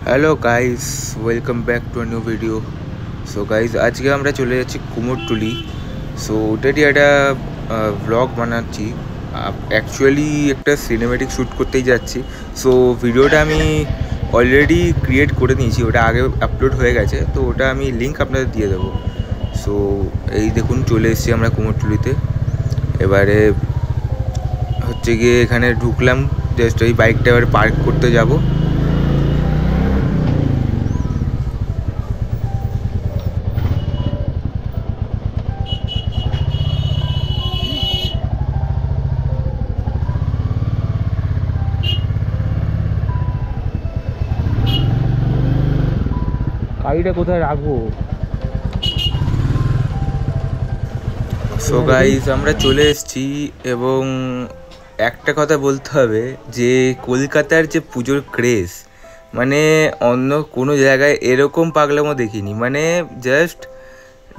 Hello guys, welcome back to a new video. So guys, আজকে আমরা চলে যাচ্ছি কুমোরটুলি। সো ওটারই একটা ব্লগ বানাচ্ছি। অ্যাকচুয়ালি একটা সিনেমেটিক শ্যুট করতেই যাচ্ছি। সো ভিডিওটা আমি অলরেডি ক্রিয়েট করে নিয়েছি, ওটা আগে আপলোড হয়ে গেছে, তো ওটা আমি লিঙ্ক আপনাদের দিয়ে দেবো। সো এই দেখুন, চলে এসেছি আমরা কুমোরটুলিতে। এবারে হচ্ছে গিয়ে এখানে ঢুকলাম, জাস্ট এই বাইকটা এবার পার্ক করতে যাবো। গাড়িটা কোথায় রাখবো? সো গাইজ, আমরা চলে এসেছি এবং একটা কথা বলতে হবে যে কলকাতার যে পুজোর ক্রেজ, মানে অন্য কোনো জায়গায় এরকম পাগলামো দেখিনি। মানে জাস্ট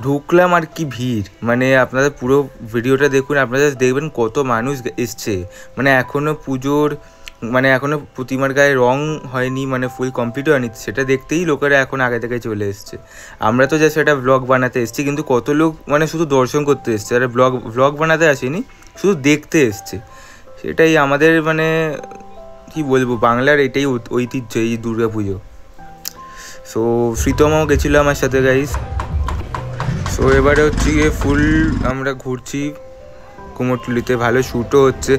ঢুকলাম আর কি ভিড়, মানে আপনারা পুরো ভিডিওটা দেখুন, আপনারা জাস্ট দেখবেন কত মানুষ এসছে। মানে এখনও পুজোর এখনও প্রতিমার গায়ে রং হয়নি, মানে ফুল কমপ্লিট হয়নি, সেটা দেখতেই লোকেরা এখন আগে থেকে চলে এসছে। আমরা তো জাস্ট একটা ব্লগ বানাতে এসেছি, কিন্তু কত লোক মানে শুধু দর্শন করতে এসছে, আর ব্লগ বানাতে আসেনি, শুধু দেখতে এসছে। সেটাই আমাদের মানে কি বলবো, বাংলার এটাই ঐতিহ্য, এই দুর্গা পুজো। সো শ্রীতমাও গেছিলো আমার সাথে গাইস। সো এবারে হচ্ছে গিয়ে ফুল আমরা ঘুরছি কুমোরটুলিতে, ভালো শ্যুটও হচ্ছে।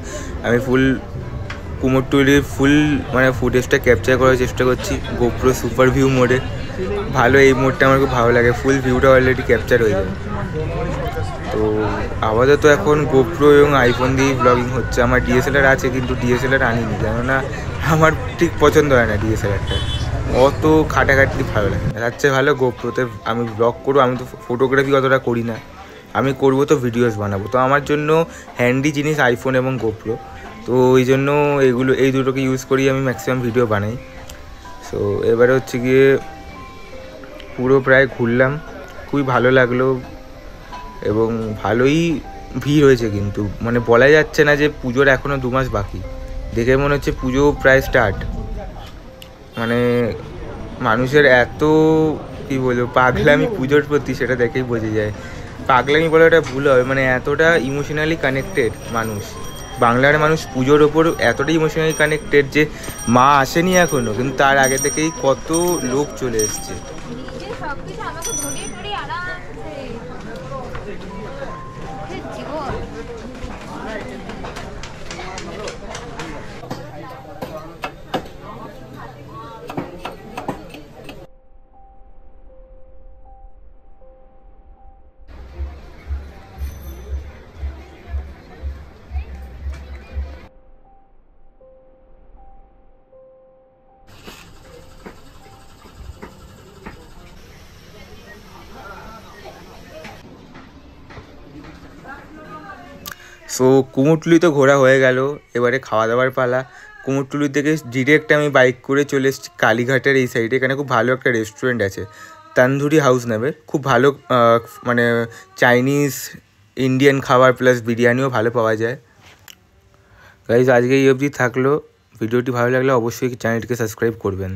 আমি কুমোরটুলির মানে ফুটেজটা ক্যাপচার করার চেষ্টা করছি গোপ্রো সুপার ভিউ মোডে। ভালো, এই মোডটা আমার খুব ভালো লাগে, ফুল ভিউটা অলরেডি ক্যাপচার হয়ে যায়। তো আপাতত এখন গোপ্রো এবং আইফোন দিয়েই ব্লগিং হচ্ছে। আমার ডিএসএলআর আছে, কিন্তু ডিএসএলআর আনিনি, কেননা আমার ঠিক পছন্দ হয় না ডিএসএলআরটা, অত খাটাখাটি ভালো লাগে না। তার চেয়ে ভালো গোপ্রোতে আমি ব্লগ করবো। আমি তো ফটোগ্রাফি অতটা করি না, আমি করবো তো ভিডিওস বানাবো, তো আমার জন্য হ্যান্ডি জিনিস আইফোন এবং গোপ্রো। তো ওই জন্য এই দুটোকে ইউজ করি আমি ম্যাক্সিমাম ভিডিও বানাই। সো এবারে হচ্ছে গিয়ে পুরো প্রায় ঘুরলাম, খুবই ভালো লাগলো এবং ভালোই ভিড় হয়েছে। কিন্তু মানে বলা যাচ্ছে না যে পুজোর এখনও 2 মাস বাকি, দেখে মনে হচ্ছে পুজো প্রায় স্টার্ট। মানে মানুষের এত কী বলবো পাগলামি পুজোর প্রতি, সেটা দেখেই বোঝা যায়। পাগলামি বলে ওটা ভুল হবে, মানে এতটা ইমোশনালি কানেক্টেড মানুষ, বাংলার মানুষ পুজোর ওপর এতটা ইমোশনালি কানেক্টেড যে মা আসেনি এখনও, কিন্তু তার আগে থেকেই কত লোক চলে এসছে। সো কুমোরটুলি তো ঘোরা হয়ে গেল, এবারে খাওয়া দাওয়ার পালা। কুমোরটুলি থেকে ডিরেক্ট আমি বাইক করে চলে এসেছি কালীঘাটের এই সাইডে। এখানে খুব ভালো একটা রেস্টুরেন্ট আছে, তন্দুরি হাউস নামে, খুব ভালো মানে চাইনিজ ইন্ডিয়ান খাবার প্লাস বিরিয়ানিও ভালো পাওয়া যায়। গাইজ, আজকে এই অবধি থাকলো। ভিডিওটি ভালো লাগলে অবশ্যই চ্যানেলটিকে সাবস্ক্রাইব করবেন।